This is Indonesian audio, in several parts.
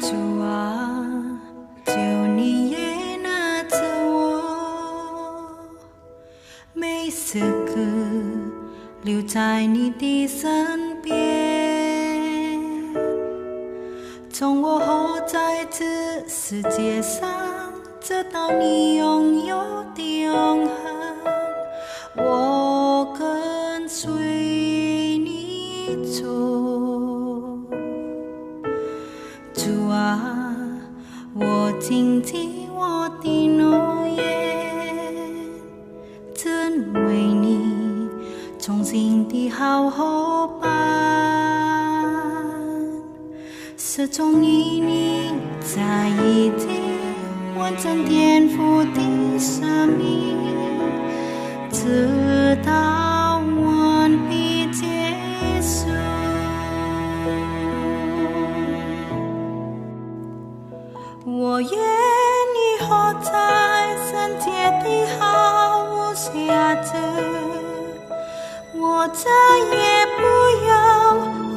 主啊，求你也拿着我，每时刻留在你的身边。从我活在这世界上，直到你拥有的永恒，我跟随你走。主啊，我谨记我的诺言，真为你衷心的好伙伴。始终与你在一起，完成天父的生命，直到完毕结束。我愿意活在圣洁的好屋下着，我再也不要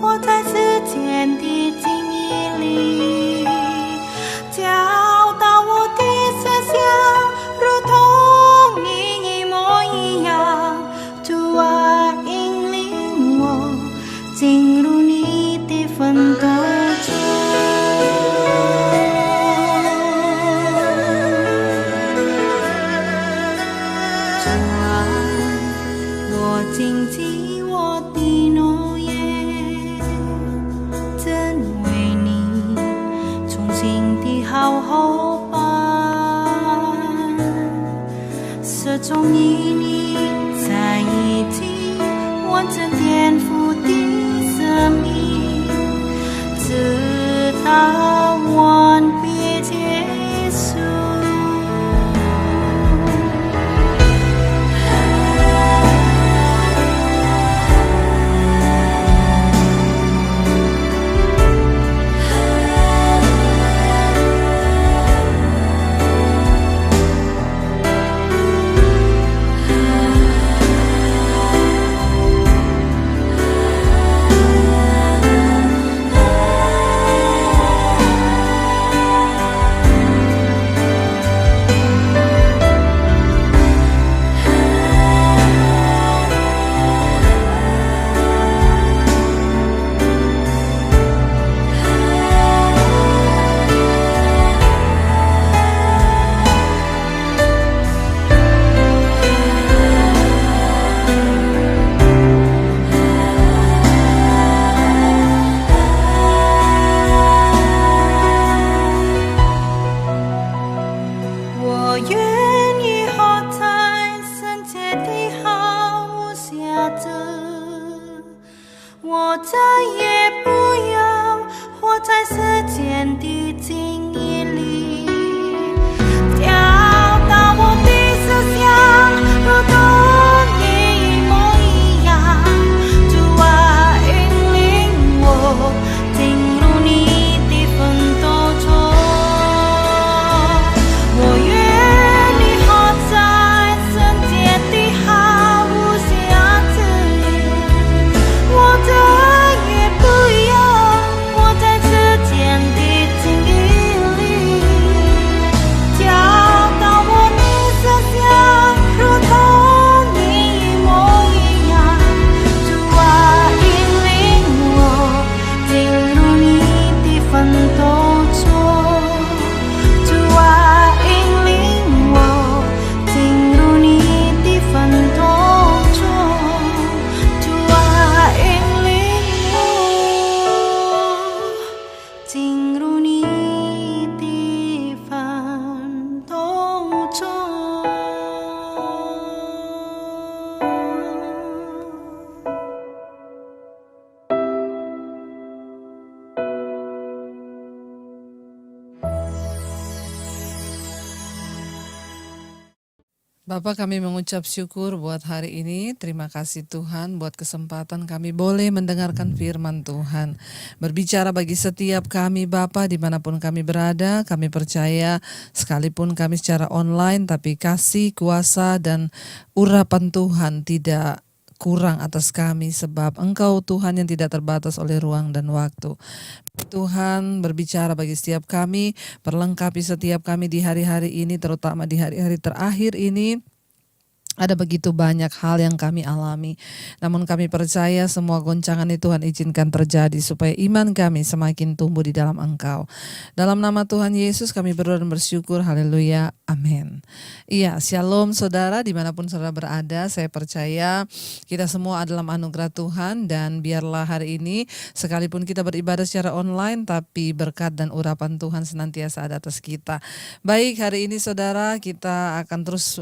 活在世间的境遇里，教导我的思想如同你一模一样。主啊，引领我进入你的奋斗中。谨记我的诺言，真为你衷心的好伙伴。始终与你在一起，完成天父的生命，直到完毕结束。我愿意活在圣洁的好屋下着，我再也不要活在世间的境遇里，教导我的思想如同你一模一样。主啊，引领我进入你的奋斗中。我愿Bapak, kami mengucap syukur buat hari ini. Terima kasih Tuhan buat kesempatan kami boleh mendengarkan firman Tuhan. Berbicara bagi setiap kami Bapak dimanapun kami berada. Kami percaya sekalipun kami secara online, tapi kasih, kuasa, dan urapan Tuhan tidak kurang atas kami, sebab Engkau Tuhan yang tidak terbatas oleh ruang dan waktu. Tuhan berbicara bagi setiap kami, perlengkapi setiap kami di hari-hari ini, terutama di hari-hari terakhir ini. Ada begitu banyak hal yang kami alami, namun kami percaya semua goncangan itu Tuhan izinkan terjadi supaya iman kami semakin tumbuh di dalam Engkau. Dalam nama Tuhan Yesus kami berdoa dan bersyukur, haleluya, amin. Iya, shalom saudara dimanapun saudara berada, saya percaya kita semua adalah anugerah Tuhan, dan biarlah hari ini sekalipun kita beribadah secara online, tapi berkat dan urapan Tuhan senantiasa ada atas kita. Baik, hari ini saudara kita akan terus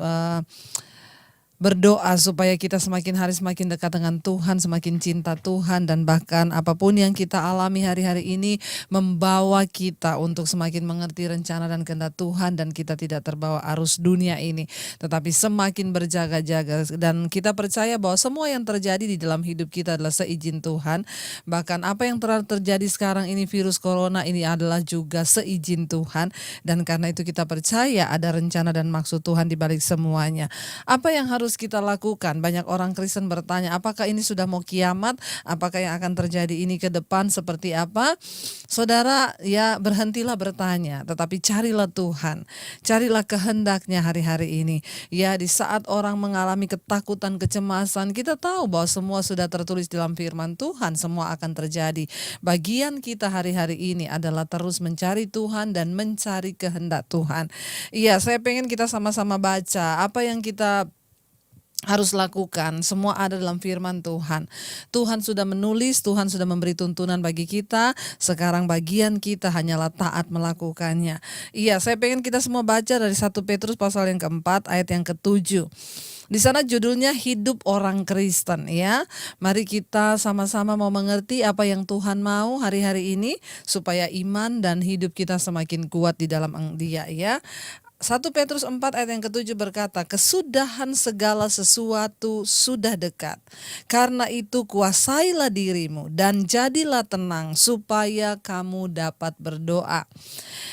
berdoa supaya kita semakin hari semakin dekat dengan Tuhan, semakin cinta Tuhan, dan bahkan apapun yang kita alami hari-hari ini membawa kita untuk semakin mengerti rencana dan kehendak Tuhan, dan kita tidak terbawa arus dunia ini, tetapi semakin berjaga-jaga, dan kita percaya bahwa semua yang terjadi di dalam hidup kita adalah seizin Tuhan. Bahkan apa yang terjadi sekarang ini, virus corona ini adalah juga seizin Tuhan, dan karena itu kita percaya ada rencana dan maksud Tuhan di balik semuanya. Apa yang harus kita lakukan? Banyak orang Kristen bertanya, apakah ini sudah mau kiamat? Apakah yang akan terjadi ini ke depan seperti apa? Saudara, ya berhentilah bertanya, tetapi carilah Tuhan. Carilah kehendaknya hari-hari ini. Ya, di saat orang mengalami ketakutan, kecemasan, kita tahu bahwa semua sudah tertulis dalam firman Tuhan, semua akan terjadi. Bagian kita hari-hari ini adalah terus mencari Tuhan dan mencari kehendak Tuhan. Iya, saya pengen kita sama-sama baca apa yang kita harus lakukan. Semua ada dalam firman Tuhan. Tuhan sudah menulis, Tuhan sudah memberi tuntunan bagi kita. Sekarang bagian kita hanyalah taat melakukannya. Iya, saya pengen kita semua baca dari 1 Petrus pasal yang keempat ayat yang ke-7. Di sana judulnya hidup orang Kristen, ya. Mari kita sama-sama mau mengerti apa yang Tuhan mau hari-hari ini supaya iman dan hidup kita semakin kuat di dalam Dia, ya. 1 Petrus 4 ayat yang ke-7 berkata, kesudahan segala sesuatu sudah dekat. Karena itu kuasailah dirimu dan jadilah tenang supaya kamu dapat berdoa.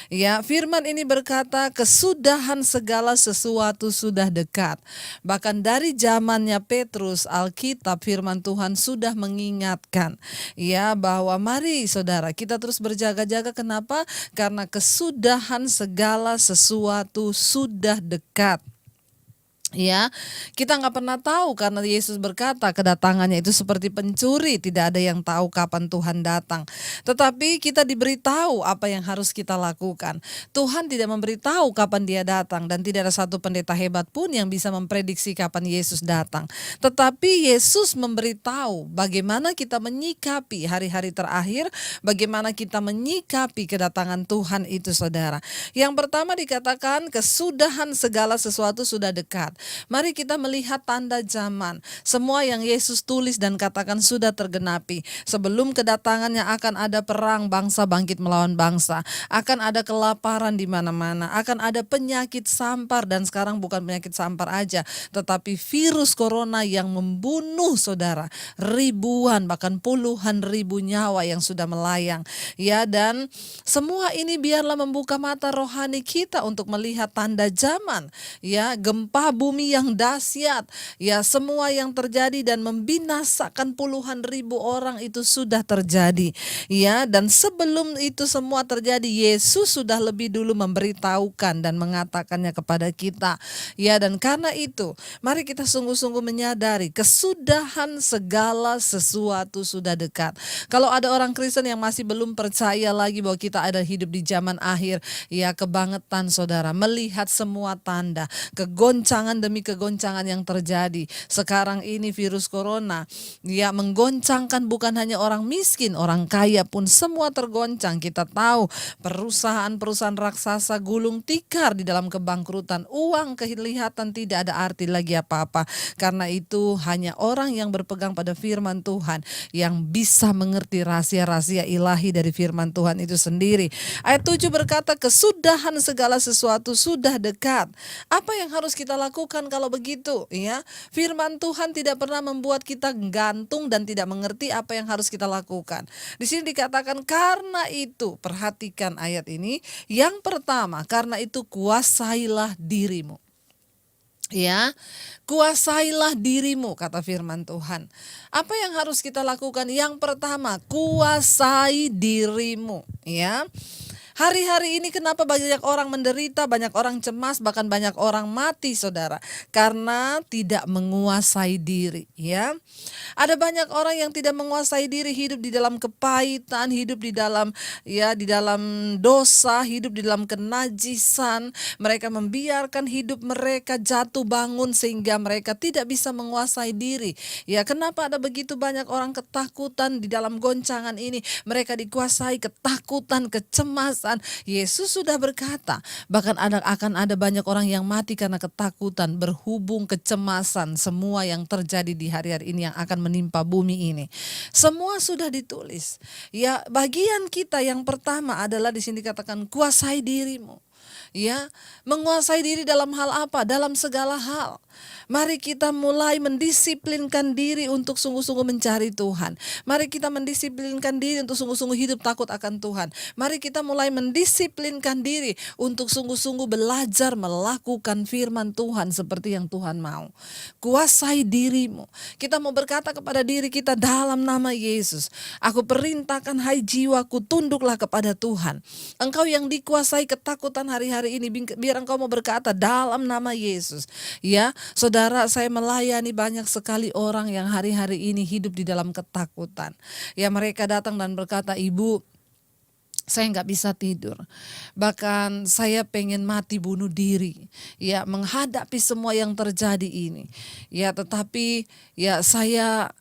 Ya, firman ini berkata kesudahan segala sesuatu sudah dekat. Bahkan dari zamannya Petrus, Alkitab firman Tuhan sudah mengingatkan, ya, bahwa mari saudara kita terus berjaga-jaga. Kenapa? Karena kesudahan segala sesuatu sudah dekat. Ya, kita nggak pernah tahu karena Yesus berkata kedatangannya itu seperti pencuri, tidak ada yang tahu kapan Tuhan datang. Tetapi kita diberitahu apa yang harus kita lakukan. Tuhan tidak memberitahu kapan Dia datang, dan tidak ada satu pendeta hebat pun yang bisa memprediksi kapan Yesus datang. Tetapi Yesus memberitahu bagaimana kita menyikapi hari-hari terakhir, bagaimana kita menyikapi kedatangan Tuhan itu, saudara. Yang pertama dikatakan kesudahan segala sesuatu sudah dekat. Mari kita melihat tanda zaman. Semua yang Yesus tulis dan katakan sudah tergenapi. Sebelum kedatangannya akan ada perang, bangsa bangkit melawan bangsa. Akan ada kelaparan di mana-mana. Akan ada penyakit sampar, dan sekarang bukan penyakit sampar aja, tetapi virus corona yang membunuh saudara. Ribuan bahkan puluhan ribu nyawa yang sudah melayang. Ya, dan semua ini biarlah membuka mata rohani kita untuk melihat tanda zaman. Ya, gempa bumi yang dahsyat, ya, semua yang terjadi dan membinasakan puluhan ribu orang itu sudah terjadi, ya. Dan sebelum itu semua terjadi, Yesus sudah lebih dulu memberitahukan dan mengatakannya kepada kita, ya. Dan karena itu mari kita sungguh-sungguh menyadari kesudahan segala sesuatu sudah dekat. Kalau ada orang Kristen yang masih belum percaya lagi bahwa kita ada hidup di zaman akhir, ya, kebangetan saudara melihat semua tanda kegoncangan demi kegoncangan yang terjadi. Sekarang ini virus corona, ya, menggoncangkan bukan hanya orang miskin, orang kaya pun semua tergoncang. Kita tahu perusahaan-perusahaan raksasa gulung tikar di dalam kebangkrutan. Uang kelihatan tidak ada arti lagi apa-apa. Karena itu hanya orang yang berpegang pada firman Tuhan yang bisa mengerti rahasia-rahasia ilahi dari firman Tuhan itu sendiri. Ayat 7 berkata kesudahan segala sesuatu sudah dekat. Apa yang harus kita lakukan kalau begitu, ya? Firman Tuhan tidak pernah membuat kita gantung dan tidak mengerti apa yang harus kita lakukan. Di sini dikatakan karena itu, perhatikan ayat ini. Yang pertama, karena itu kuasailah dirimu. Ya, kuasailah dirimu, kata firman Tuhan. Apa yang harus kita lakukan? Yang pertama, kuasai dirimu, ya. Hari-hari ini kenapa banyak orang menderita, banyak orang cemas, bahkan banyak orang mati, saudara, karena tidak menguasai diri, ya. Ada banyak orang yang tidak menguasai diri, hidup di dalam kepahitan, hidup di dalam di dalam dosa, hidup di dalam kenajisan. Mereka membiarkan hidup mereka jatuh bangun sehingga mereka tidak bisa menguasai diri. Ya, kenapa ada begitu banyak orang ketakutan di dalam goncangan ini? Mereka dikuasai ketakutan, kecemasan. Yesus sudah berkata, bahkan akan ada banyak orang yang mati karena ketakutan, berhubung kecemasan, semua yang terjadi di hari-hari ini yang akan menimpa bumi ini. Semua sudah ditulis. Ya, bagian kita yang pertama adalah di sini dikatakan kuasai dirimu. Ya, menguasai diri dalam hal apa? Dalam segala hal. Mari kita mulai mendisiplinkan diri untuk sungguh-sungguh mencari Tuhan. Mari kita mendisiplinkan diri untuk sungguh-sungguh hidup takut akan Tuhan. Mari kita mulai mendisiplinkan diri untuk sungguh-sungguh belajar melakukan firman Tuhan seperti yang Tuhan mau. Kuasai dirimu. Kita mau berkata kepada diri kita dalam nama Yesus, aku perintahkan, hai jiwaku, tunduklah kepada Tuhan. Engkau yang dikuasai ketakutan hari-hari ini, biar engkau mau berkata dalam nama Yesus. Ya, saudara, saya melayani banyak sekali orang yang hari-hari ini hidup di dalam ketakutan. Ya, mereka datang dan berkata, Ibu, saya nggak bisa tidur. Bahkan saya pengen mati bunuh diri. Ya, menghadapi semua yang terjadi ini. Ya, tetapi ya saya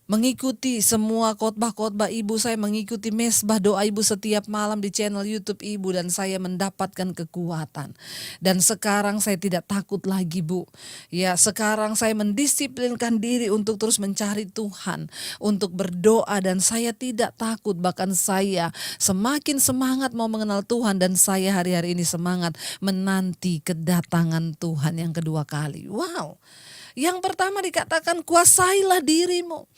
mengikuti semua khotbah-khotbah ibu, saya mengikuti mesbah doa ibu setiap malam di channel YouTube ibu, dan saya mendapatkan kekuatan. Dan sekarang saya tidak takut lagi, Bu. Ya, sekarang saya mendisiplinkan diri untuk terus mencari Tuhan, untuk berdoa, dan saya tidak takut, bahkan saya semakin semangat mau mengenal Tuhan, dan saya hari-hari ini semangat menanti kedatangan Tuhan yang kedua kali. Wow. Yang pertama dikatakan kuasailah dirimu.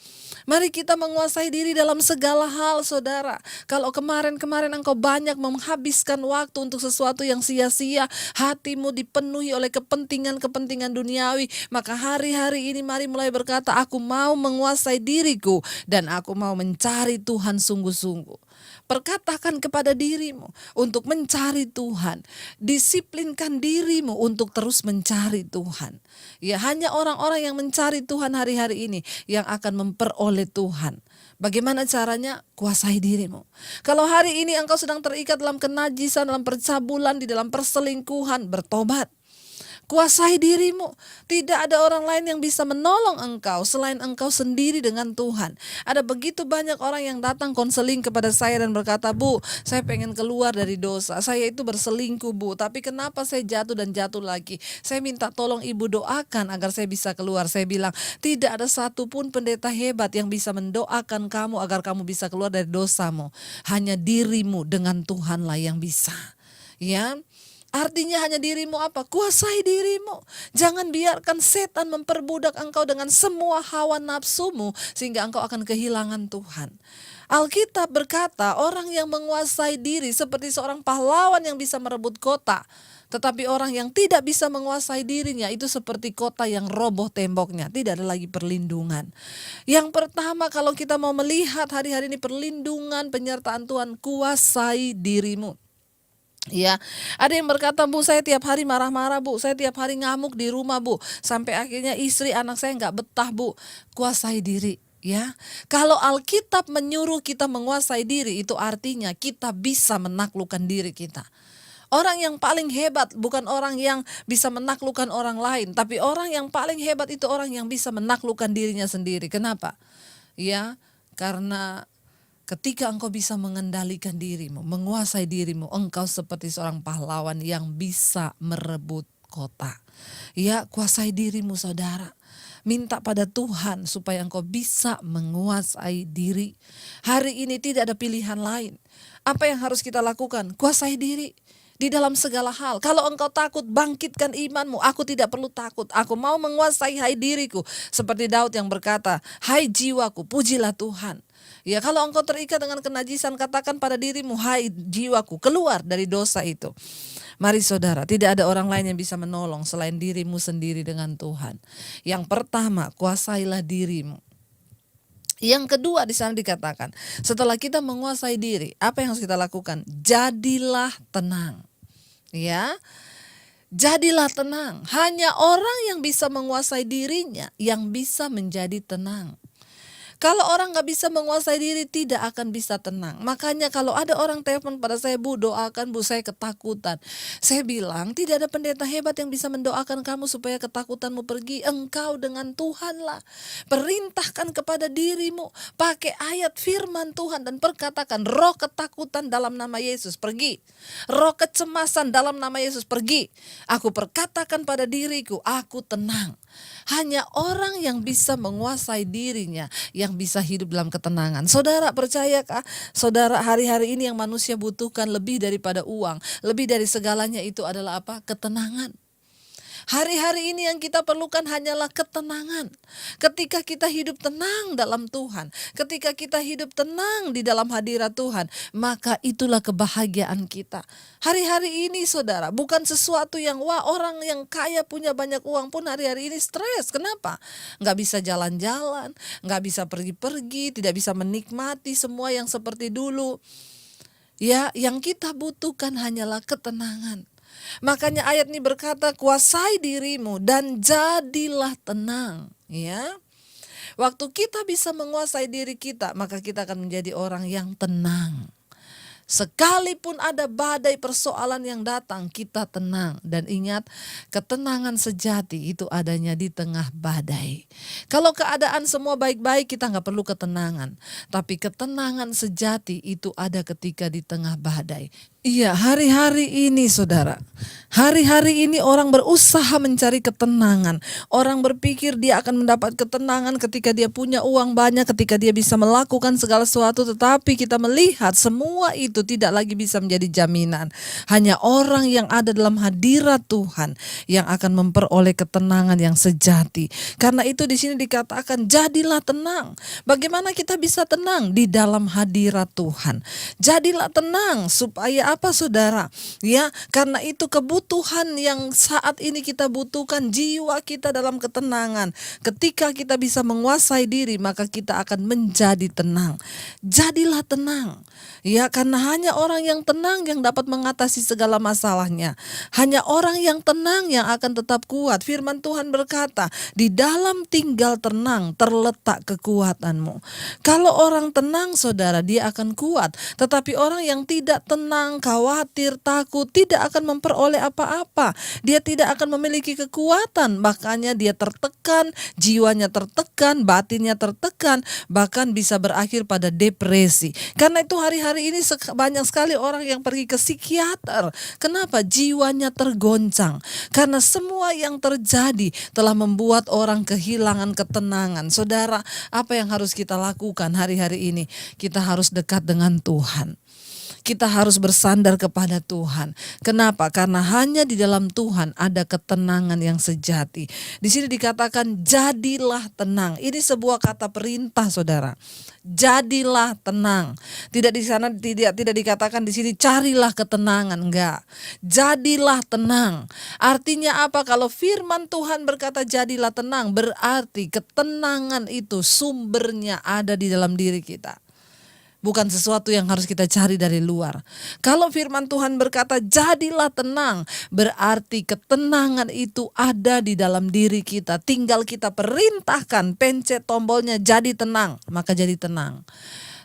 Mari kita menguasai diri dalam segala hal, saudara. Kalau kemarin-kemarin engkau banyak menghabiskan waktu untuk sesuatu yang sia-sia, hatimu dipenuhi oleh kepentingan-kepentingan duniawi, maka hari-hari ini mari mulai berkata, aku mau menguasai diriku dan aku mau mencari Tuhan sungguh-sungguh. Perkatakan kepada dirimu untuk mencari Tuhan. Disiplinkan dirimu untuk terus mencari Tuhan. Ya, hanya orang-orang yang mencari Tuhan hari-hari ini yang akan memperoleh Tuhan. Bagaimana caranya? Kuasai dirimu. Kalau hari ini engkau sedang terikat dalam kenajisan, dalam percabulan, di dalam perselingkuhan, bertobat. Kuasai dirimu. Tidak ada orang lain yang bisa menolong engkau selain engkau sendiri dengan Tuhan. Ada begitu banyak orang yang datang konseling kepada saya dan berkata, Bu, saya pengen keluar dari dosa. Saya itu berselingkuh, Bu, tapi kenapa saya jatuh dan jatuh lagi? Saya minta tolong ibu doakan agar saya bisa keluar. Saya bilang, tidak ada satupun pendeta hebat yang bisa mendoakan kamu agar kamu bisa keluar dari dosamu. Hanya dirimu dengan Tuhanlah yang bisa. Ya. Artinya hanya dirimu apa? Kuasai dirimu. Jangan biarkan setan memperbudak engkau dengan semua hawa nafsumu sehingga engkau akan kehilangan Tuhan. Alkitab berkata orang yang menguasai diri seperti seorang pahlawan yang bisa merebut kota. Tetapi orang yang tidak bisa menguasai dirinya itu seperti kota yang roboh temboknya. Tidak ada lagi perlindungan. Yang pertama, kalau kita mau melihat hari-hari ini perlindungan penyertaan Tuhan, kuasai dirimu. Ya, ada yang berkata, Bu, saya tiap hari marah-marah, Bu, saya tiap hari ngamuk di rumah, Bu, sampai akhirnya istri anak saya nggak betah, Bu. Kuasai diri. Ya, kalau Alkitab menyuruh kita menguasai diri, itu artinya kita bisa menaklukkan diri kita. Orang yang paling hebat bukan orang yang bisa menaklukkan orang lain, tapi orang yang paling hebat itu orang yang bisa menaklukkan dirinya sendiri. Kenapa? Ya, karena ketika engkau bisa mengendalikan dirimu, menguasai dirimu, engkau seperti seorang pahlawan yang bisa merebut kota. Ya, kuasai dirimu, saudara. Minta pada Tuhan supaya engkau bisa menguasai diri. Hari ini tidak ada pilihan lain. Apa yang harus kita lakukan? Kuasai diri. di dalam segala hal. Kalau engkau takut, bangkitkan imanmu. Aku tidak perlu takut. Aku mau menguasai hai diriku. Seperti Daud yang berkata, hai jiwaku, pujilah Tuhan. Ya, kalau engkau terikat dengan kenajisan, katakan pada dirimu, hai jiwaku, keluar dari dosa itu. Mari saudara, tidak ada orang lain yang bisa menolong selain dirimu sendiri dengan Tuhan. Yang pertama, kuasailah dirimu. Yang kedua di sana dikatakan, setelah kita menguasai diri, apa yang harus kita lakukan? Jadilah tenang. Ya, jadilah tenang. Hanya orang yang bisa menguasai dirinya yang bisa menjadi tenang. Kalau orang gak bisa menguasai diri, tidak akan bisa tenang. Makanya kalau ada orang telepon pada saya, Bu, doakan Bu, saya ketakutan. Saya bilang, tidak ada pendeta hebat yang bisa mendoakan kamu supaya ketakutanmu pergi. Engkau dengan Tuhanlah. Perintahkan kepada dirimu, pakai ayat firman Tuhan dan perkatakan, roh ketakutan dalam nama Yesus, pergi. Roh kecemasan dalam nama Yesus, pergi. Aku perkatakan pada diriku, aku tenang. Hanya orang yang bisa menguasai dirinya yang bisa hidup dalam ketenangan. Saudara, percayakah saudara, hari-hari ini yang manusia butuhkan lebih daripada uang, lebih dari segalanya itu adalah apa? Ketenangan. Hari-hari ini yang kita perlukan hanyalah ketenangan. Ketika kita hidup tenang dalam Tuhan, ketika kita hidup tenang di dalam hadirat Tuhan, maka itulah kebahagiaan kita. Hari-hari ini saudara, bukan sesuatu yang orang yang kaya punya banyak uang pun hari-hari ini stres. Kenapa? Nggak bisa jalan-jalan, nggak bisa pergi-pergi, tidak bisa menikmati semua yang seperti dulu. Ya, yang kita butuhkan hanyalah ketenangan. Makanya ayat ini berkata, kuasai dirimu dan jadilah tenang. Ya, waktu kita bisa menguasai diri kita, maka kita akan menjadi orang yang tenang. Sekalipun ada badai persoalan yang datang, kita tenang. Dan ingat, ketenangan sejati itu adanya di tengah badai. Kalau keadaan semua baik-baik, kita gak perlu ketenangan. Tapi ketenangan sejati itu ada ketika di tengah badai. Iya, hari-hari ini saudara, hari-hari ini orang berusaha mencari ketenangan. Orang berpikir dia akan mendapat ketenangan ketika dia punya uang banyak, ketika dia bisa melakukan segala sesuatu. Tetapi kita melihat semua itu tidak lagi bisa menjadi jaminan. Hanya orang yang ada dalam hadirat Tuhan yang akan memperoleh ketenangan yang sejati. Karena itu di sini dikatakan, jadilah tenang. Bagaimana kita bisa tenang? Di dalam hadirat Tuhan. Jadilah tenang supaya apa saudara? Ya, karena itu kebutuhan yang saat ini kita butuhkan, jiwa kita dalam ketenangan. Ketika kita bisa menguasai diri, maka kita akan menjadi tenang. Jadilah tenang. Ya, karena hanya orang yang tenang yang dapat mengatasi segala masalahnya. Hanya orang yang tenang yang akan tetap kuat. Firman Tuhan berkata, di dalam tinggal tenang terletak kekuatanmu. Kalau orang tenang saudara, dia akan kuat. Tetapi orang yang tidak tenang, khawatir, takut, tidak akan memperoleh apa-apa. Dia tidak akan memiliki kekuatan. Makanya dia tertekan, jiwanya tertekan, batinnya tertekan, bahkan bisa berakhir pada depresi. Karena itu hari-hari ini banyak sekali orang yang pergi ke psikiater. Kenapa? Jiwanya tergoncang. Karena semua yang terjadi telah membuat orang kehilangan ketenangan. Saudara, apa yang harus kita lakukan hari-hari ini? Kita harus dekat dengan Tuhan. Kita harus bersandar kepada Tuhan. Kenapa? Karena hanya di dalam Tuhan ada ketenangan yang sejati. Di sini dikatakan jadilah tenang. Ini sebuah kata perintah, saudara. Jadilah tenang. Tidak di sana tidak dikatakan di sini carilah ketenangan, enggak. Jadilah tenang. Artinya apa? Kalau firman Tuhan berkata jadilah tenang, berarti ketenangan itu sumbernya ada di dalam diri kita. Bukan sesuatu yang harus kita cari dari luar. Kalau firman Tuhan berkata jadilah tenang, berarti ketenangan itu ada di dalam diri kita. Tinggal kita perintahkan, pencet tombolnya jadi tenang, maka jadi tenang.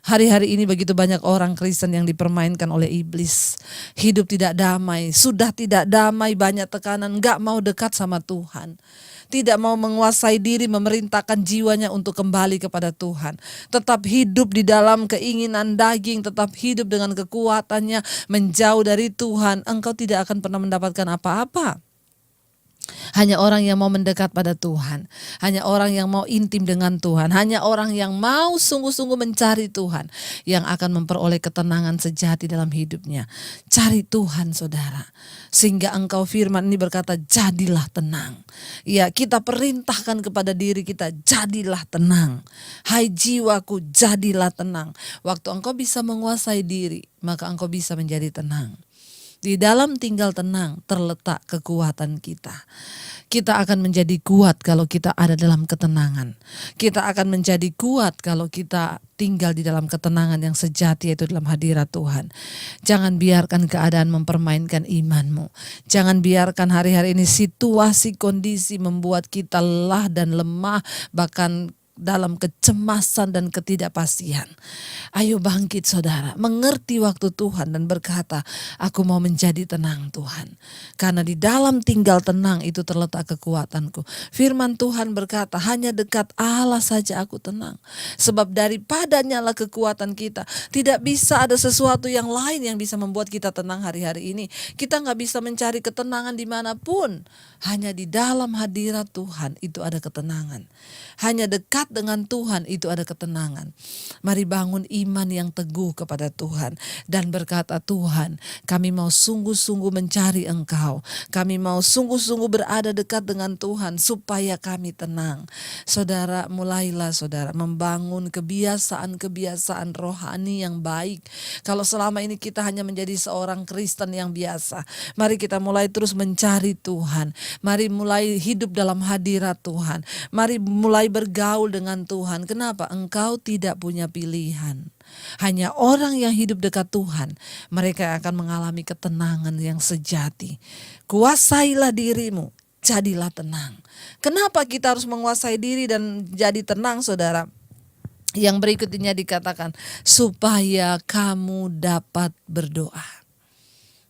Hari-hari ini begitu banyak orang Kristen yang dipermainkan oleh iblis. Hidup tidak damai, sudah tidak damai, banyak tekanan, gak mau dekat sama Tuhan. Tidak mau menguasai diri, memerintahkan jiwanya untuk kembali kepada Tuhan. Tetap hidup di dalam keinginan daging, tetap hidup dengan kekuatannya, menjauh dari Tuhan. Engkau tidak akan pernah mendapatkan apa-apa. Hanya orang yang mau mendekat pada Tuhan, hanya orang yang mau intim dengan Tuhan, hanya orang yang mau sungguh-sungguh mencari Tuhan yang akan memperoleh ketenangan sejati dalam hidupnya. Cari Tuhan, saudara, sehingga engkau firman ini berkata, jadilah tenang. Ya, kita perintahkan kepada diri kita, jadilah tenang. Hai jiwaku, jadilah tenang. Waktu engkau bisa menguasai diri, maka engkau bisa menjadi tenang. Di dalam tinggal tenang terletak kekuatan kita. Kita akan menjadi kuat kalau kita ada dalam ketenangan. Kita akan menjadi kuat kalau kita tinggal di dalam ketenangan yang sejati, yaitu dalam hadirat Tuhan. Jangan biarkan keadaan mempermainkan imanmu. Jangan biarkan hari-hari ini situasi kondisi membuat kita lelah dan lemah, bahkan dalam kecemasan dan ketidakpastian. Ayo bangkit, saudara, mengerti waktu Tuhan dan berkata, aku mau menjadi tenang, Tuhan. Karena di dalam tinggal tenang itu terletak kekuatanku. Firman Tuhan berkata, hanya dekat Allah saja aku tenang. Sebab daripadanya lah kekuatan kita. Tidak bisa ada sesuatu yang lain yang bisa membuat kita tenang hari-hari ini. Kita gak bisa mencari ketenangan dimanapun. Hanya di dalam hadirat Tuhan itu ada ketenangan. Hanya dekat dengan Tuhan itu ada ketenangan. Mari bangun iman yang teguh kepada Tuhan dan berkata, Tuhan, kami mau sungguh-sungguh mencari Engkau. Kami mau sungguh-sungguh berada dekat dengan Tuhan supaya kami tenang. Saudara, mulailah saudara membangun kebiasaan-kebiasaan rohani yang baik. Kalau selama ini kita hanya menjadi seorang Kristen yang biasa, mari kita mulai terus mencari Tuhan. Mari mulai hidup dalam hadirat Tuhan. Mari mulai bergaul dengan Tuhan. Kenapa? Engkau tidak punya pilihan. Hanya orang yang hidup dekat Tuhan, mereka akan mengalami ketenangan yang sejati. Kuasailah dirimu, jadilah tenang. Kenapa kita harus menguasai diri dan jadi tenang, saudara? Yang berikutnya dikatakan, supaya kamu dapat berdoa.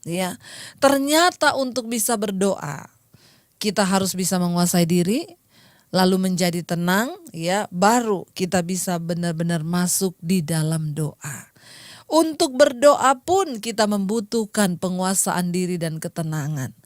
Ya, ternyata untuk bisa berdoa, kita harus bisa menguasai diri, lalu menjadi tenang, ya, baru kita bisa benar-benar masuk di dalam doa. Untuk berdoa pun kita membutuhkan penguasaan diri dan ketenangan.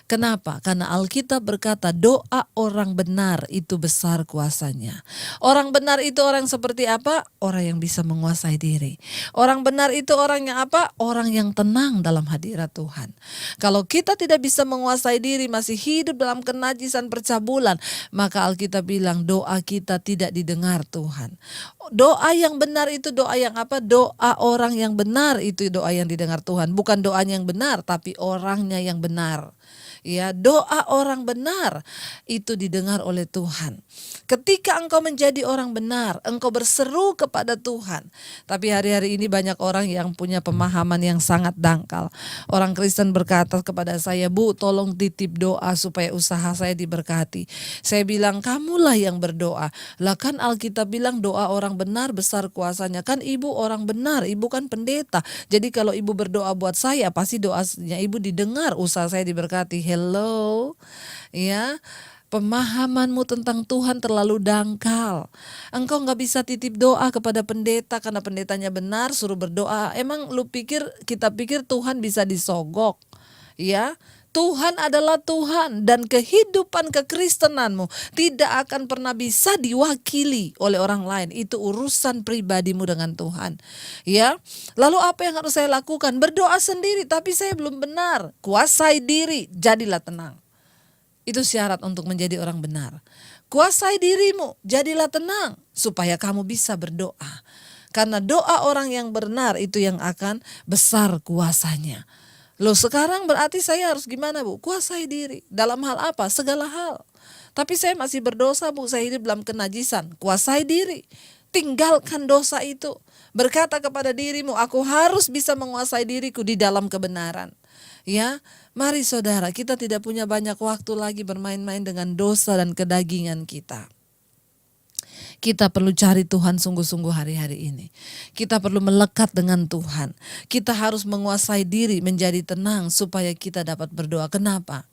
Kenapa? Karena Alkitab berkata doa orang benar itu besar kuasanya. Orang benar itu orang seperti apa? Orang yang bisa menguasai diri. Orang benar itu orang yang apa? Orang yang tenang dalam hadirat Tuhan. Kalau kita tidak bisa menguasai diri, masih hidup dalam kenajisan percabulan, maka Alkitab bilang doa kita tidak didengar Tuhan. Doa yang benar itu doa yang apa? Doa orang yang benar itu doa yang didengar Tuhan. Bukan doanya yang benar, tapi orangnya yang benar. Ya, doa orang benar itu didengar oleh Tuhan. Ketika engkau menjadi orang benar, engkau berseru kepada Tuhan. Tapi hari-hari ini banyak orang yang punya pemahaman yang sangat dangkal. Orang Kristen berkata kepada saya, Bu, tolong titip doa supaya usaha saya diberkati. Saya bilang, kamulah yang berdoa. Lah kan Alkitab bilang doa orang benar besar kuasanya. Kan ibu orang benar, ibu kan pendeta. Jadi kalau ibu berdoa buat saya, pasti doanya ibu didengar, usaha saya diberkati. Hello, ya, pemahamanmu tentang Tuhan terlalu dangkal. Engkau gak bisa titip doa kepada pendeta karena pendetanya benar, suruh berdoa. Emang kita pikir Tuhan bisa disogok? Ya, Tuhan adalah Tuhan dan kehidupan kekristenanmu tidak akan pernah bisa diwakili oleh orang lain. Itu urusan pribadimu dengan Tuhan. Ya, lalu apa yang harus saya lakukan? Berdoa sendiri, tapi saya belum benar. Kuasai diri, jadilah tenang. Itu syarat untuk menjadi orang benar. Kuasai dirimu, jadilah tenang supaya kamu bisa berdoa. Karena doa orang yang benar itu yang akan besar kuasanya. Loh, sekarang berarti saya harus gimana, Bu? Kuasai diri. Dalam hal apa? Segala hal. Tapi saya masih berdosa, Bu. Saya hidup dalam kenajisan. Kuasai diri. Tinggalkan dosa itu. Berkata kepada dirimu, aku harus bisa menguasai diriku di dalam kebenaran. Ya, mari saudara, kita tidak punya banyak waktu lagi bermain-main dengan dosa dan kedagingan kita. Kita perlu cari Tuhan sungguh-sungguh hari-hari ini. Kita perlu melekat dengan Tuhan. Kita harus menguasai diri menjadi tenang supaya kita dapat berdoa. Kenapa?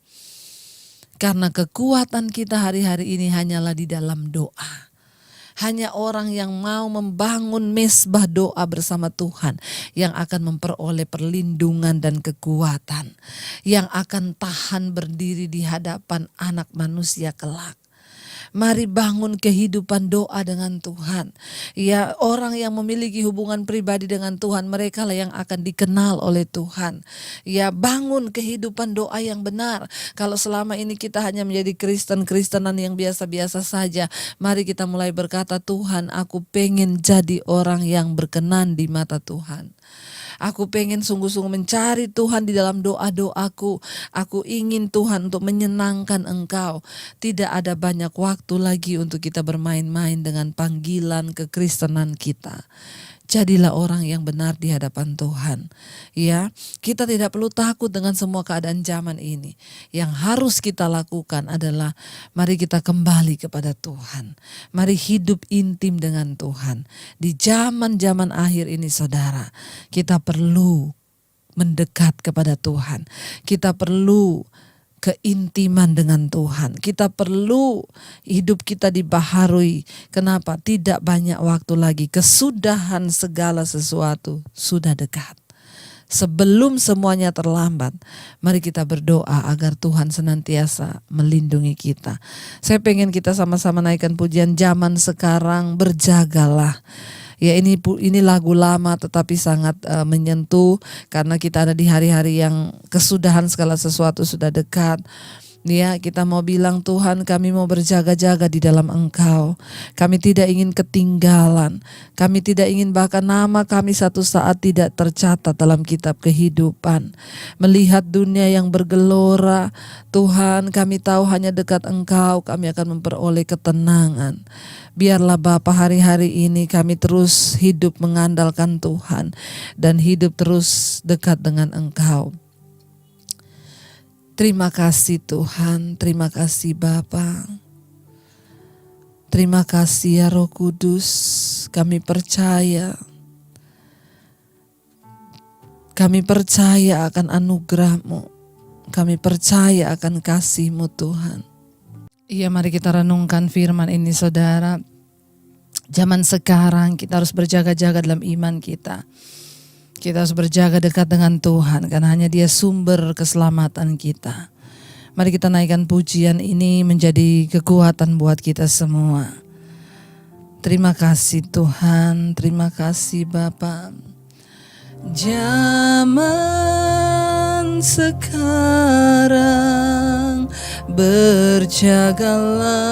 Karena kekuatan kita hari-hari ini hanyalah di dalam doa. Hanya orang yang mau membangun mesbah doa bersama Tuhan yang akan memperoleh perlindungan dan kekuatan, yang akan tahan berdiri di hadapan anak manusia kelak. Mari bangun kehidupan doa dengan Tuhan. Ya, orang yang memiliki hubungan pribadi dengan Tuhan, mereka lah yang akan dikenal oleh Tuhan. Ya, bangun kehidupan doa yang benar. Kalau selama ini kita hanya menjadi Kristen-Kristenan yang biasa-biasa saja, mari kita mulai berkata, Tuhan, aku pengen jadi orang yang berkenan di mata Tuhan. Aku pengen sungguh-sungguh mencari Tuhan di dalam doa-doaku. Aku ingin Tuhan untuk menyenangkan Engkau. Tidak ada banyak waktu lagi untuk kita bermain-main dengan panggilan kekristenan kita. Jadilah orang yang benar di hadapan Tuhan. Ya, kita tidak perlu takut dengan semua keadaan zaman ini. Yang harus kita lakukan adalah mari kita kembali kepada Tuhan. Mari hidup intim dengan Tuhan. Di zaman-zaman akhir ini, saudara, kita perlu mendekat kepada Tuhan. Kita perlu keintiman dengan Tuhan. Kita perlu hidup kita dibaharui. Kenapa? Tidak banyak waktu lagi. Kesudahan segala sesuatu sudah dekat. Sebelum semuanya terlambat, mari kita berdoa agar Tuhan senantiasa melindungi kita. Saya pengen kita sama-sama naikkan pujian zaman sekarang, berjagalah. Ya, ini lagu lama tetapi sangat menyentuh karena kita ada di hari-hari yang kesudahan segala sesuatu sudah dekat. Ya, kita mau bilang, Tuhan, kami mau berjaga-jaga di dalam Engkau. Kami tidak ingin ketinggalan. Kami tidak ingin bahkan nama kami satu saat tidak tercatat dalam kitab kehidupan. Melihat dunia yang bergelora, Tuhan, kami tahu hanya dekat Engkau kami akan memperoleh ketenangan. Biarlah Bapa, hari-hari ini kami terus hidup mengandalkan Tuhan dan hidup terus dekat dengan Engkau. Terima kasih Tuhan, terima kasih Bapa. Terima kasih ya Roh Kudus, kami percaya. Kami percaya akan anugerah-Mu. Kami percaya akan kasih-Mu Tuhan. Iya, mari kita renungkan firman ini saudara. Zaman sekarang kita harus berjaga-jaga dalam iman kita. Kita harus berjaga dekat dengan Tuhan karena hanya Dia sumber keselamatan kita. Mari kita naikkan pujian ini menjadi kekuatan buat kita semua. Terima kasih Tuhan, terima kasih Bapa. Zaman sekarang berjagalah,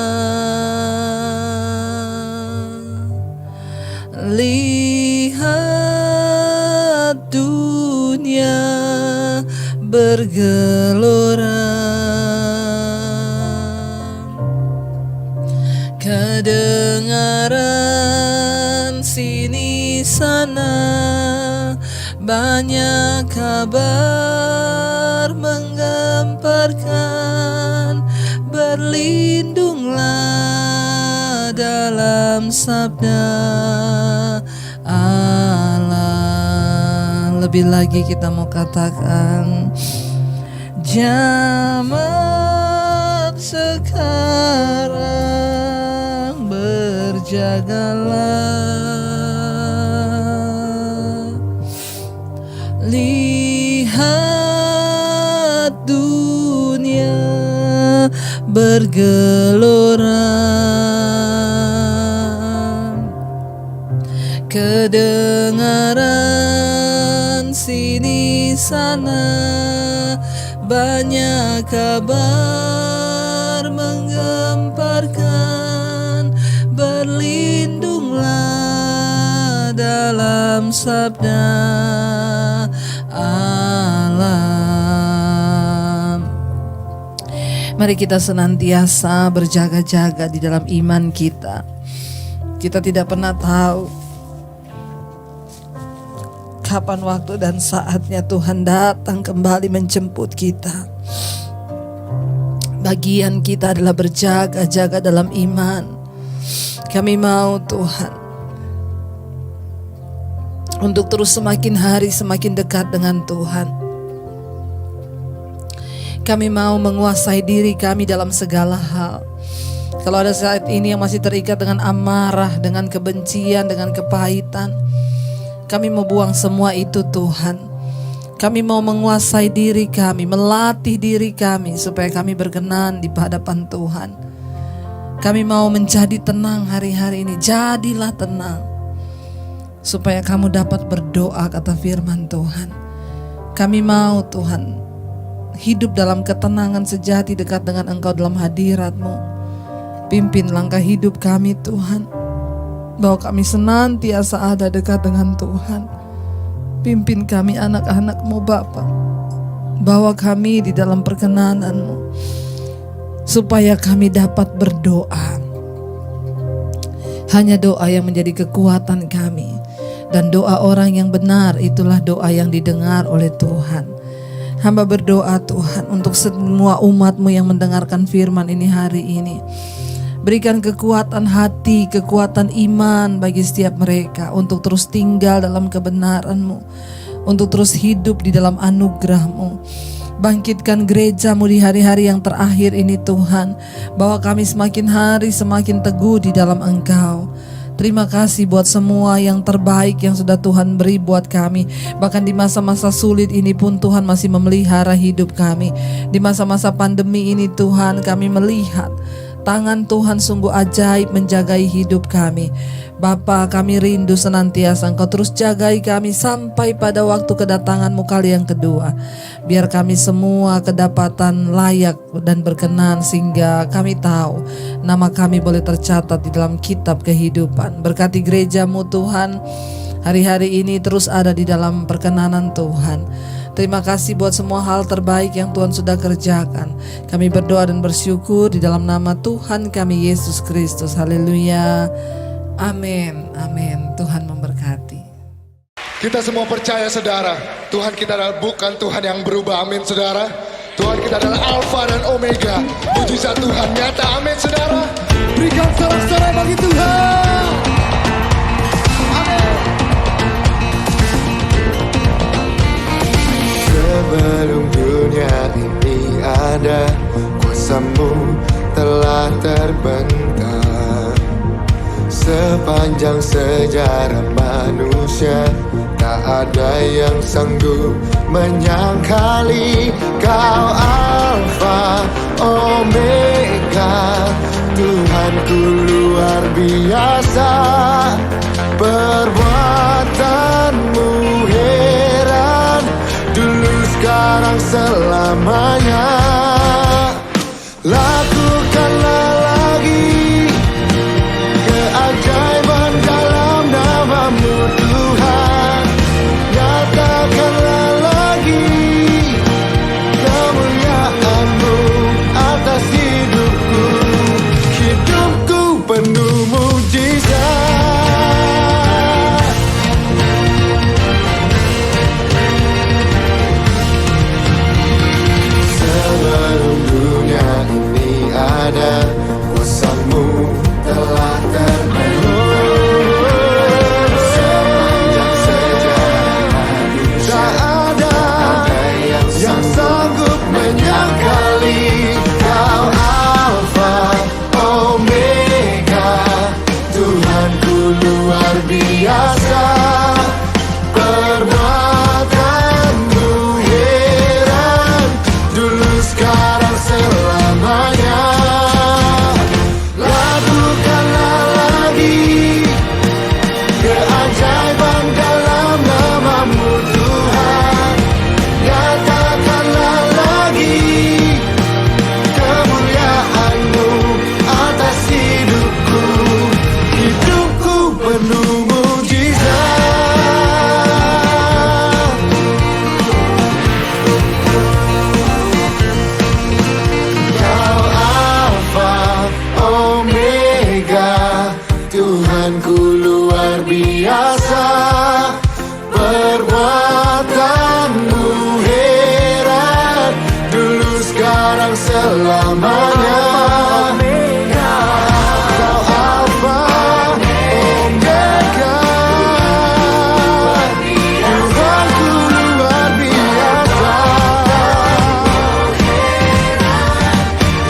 lihat dunia bergelora, kedengaran sini sana banyak kabar menggemparkan, berlindunglah dalam sabda Allah. Lebih lagi kita mau katakan, zaman sekarang berjagalah, lihat dunia bergelora, kedengaran sini sana banyak kabar menggemparkan, berlindunglah dalam sabda Allah. Mari kita senantiasa berjaga-jaga di dalam iman kita. Kita tidak pernah tahu kapan waktu dan saatnya Tuhan datang kembali menjemput kita. Bagian kita adalah berjaga-jaga dalam iman. Kami mau Tuhan untuk terus semakin hari semakin dekat dengan Tuhan. Kami mau menguasai diri kami dalam segala hal. Kalau ada saat ini yang masih terikat dengan amarah, dengan kebencian, dengan kepahitan, kami mau buang semua itu Tuhan. Kami mau menguasai diri kami, melatih diri kami supaya kami berkenan di hadapan Tuhan. Kami mau menjadi tenang hari-hari ini. Jadilah tenang supaya kamu dapat berdoa, kata firman Tuhan. Kami mau Tuhan hidup dalam ketenangan sejati dekat dengan Engkau dalam hadirat-Mu. Pimpin langkah hidup kami Tuhan, bahwa kami senantiasa ada dekat dengan Tuhan. Pimpin kami anak-anak-Mu Bapa, bawa kami di dalam perkenanan-Mu, supaya kami dapat berdoa. Hanya doa yang menjadi kekuatan kami, dan doa orang yang benar itulah doa yang didengar oleh Tuhan. Hamba berdoa Tuhan untuk semua umat-Mu yang mendengarkan firman ini hari ini. Berikan kekuatan hati, kekuatan iman bagi setiap mereka untuk terus tinggal dalam kebenaran-Mu, untuk terus hidup di dalam anugerah-Mu. Bangkitkan gereja-Mu di hari-hari yang terakhir ini Tuhan, bahwa kami semakin hari semakin teguh di dalam Engkau. Terima kasih buat semua yang terbaik yang sudah Tuhan beri buat kami. Bahkan di masa-masa sulit ini pun Tuhan masih memelihara hidup kami. Di masa-masa pandemi ini Tuhan, kami melihat tangan Tuhan sungguh ajaib menjagai hidup kami. Bapa, kami rindu senantiasa Engkau terus jagai kami sampai pada waktu kedatangan-Mu kali yang kedua. Biar kami semua kedapatan layak dan berkenan, sehingga kami tahu nama kami boleh tercatat di dalam kitab kehidupan. Berkati gereja-Mu Tuhan, hari-hari ini terus ada di dalam perkenanan Tuhan. Terima kasih buat semua hal terbaik yang Tuhan sudah kerjakan. Kami berdoa dan bersyukur di dalam nama Tuhan kami Yesus Kristus. Haleluya. Amin. Amin. Tuhan memberkati. Kita semua percaya saudara, Tuhan kita adalah bukan Tuhan yang berubah. Amin saudara. Tuhan kita adalah Alfa dan Omega. Mujizat Tuhan nyata. Amin saudara. Berikan sorak-sorai bagi Tuhan. Amin. Sebelum dunia ini ada, kuasa-Mu telah terbentang. Sepanjang sejarah manusia, tak ada yang sanggup menyangkali Kau Alfa Omega. Tuhanku luar biasa, perbuatan-Mu heran, dulu sekarang selamanya. Lakukanlah lagi keajaiban dalam nama-Mu Tuhan. Nyatakanlah lagi kemuliaan-Mu atas hidupku. Hidupku penuh mujizat. Sebelum dunia ini ada, kuasa-Mu telah terbentuk. Sepanjang sejarah manusia, tak ada yang sanggup menyangkali Kau Alfa Omega. Tuhanku luar biasa, perbuatan-Mu heran, dulu sekarang selamanya. Lakukanlah lagi keajaiban dalam nama-Mu Tuhan. Nyatakanlah lagi kemuliaan-Mu atas hidupku. Hidupku penuh mujizat. Kau Alfa Omega, Tuhanku luar biasa, perbuatan-Mu heran, dulu sekarang selamanya. Kau Alfa Omega, Tuhanku luar biasa,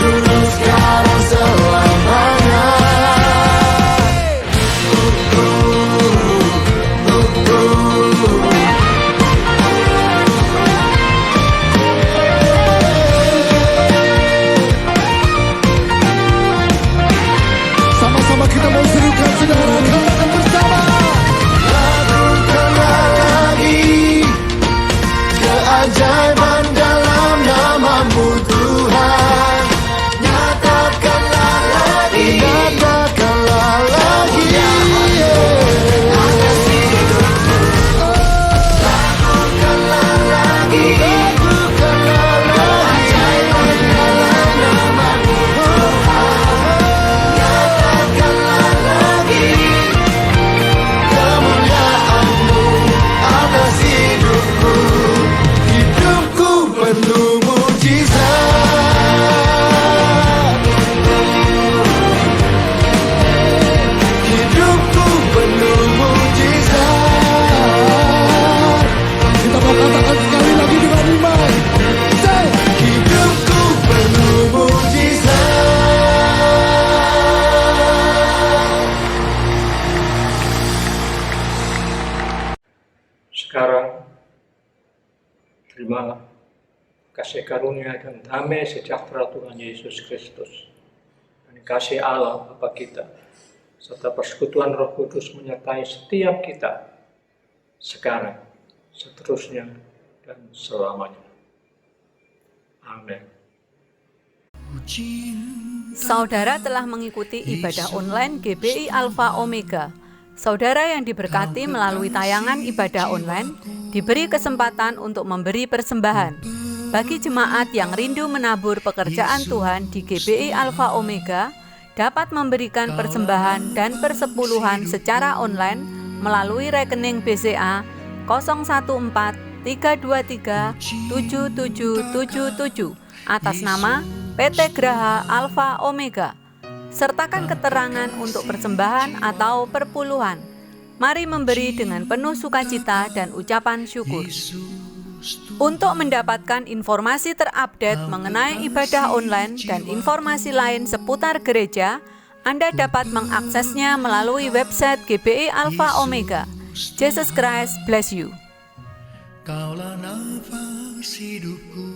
dulu sekarang selamanya. sekarang. Terimalah kasih karunia dan damai sejahtera Tuhan Yesus Kristus, dan kasih Allah Bapa kita, serta persekutuan Roh Kudus menyertai setiap kita, sekarang, seterusnya, dan selamanya. Amin. Saudara telah mengikuti ibadah online GBI Alpha Omega. Saudara yang diberkati melalui tayangan ibadah online diberi kesempatan untuk memberi persembahan. Bagi jemaat yang rindu menabur pekerjaan Tuhan di GBI Alpha Omega, dapat memberikan persembahan dan persepuluhan secara online melalui rekening BCA 014-323-7777 atas nama PT Graha Alpha Omega. Sertakan keterangan untuk persembahan atau perpuluhan. Mari memberi dengan penuh sukacita dan ucapan syukur. Untuk mendapatkan informasi terupdate mengenai ibadah online dan informasi lain seputar gereja, Anda dapat mengaksesnya melalui website GBI Alpha Omega. Jesus Christ bless you. Kaulah nafas hidupku.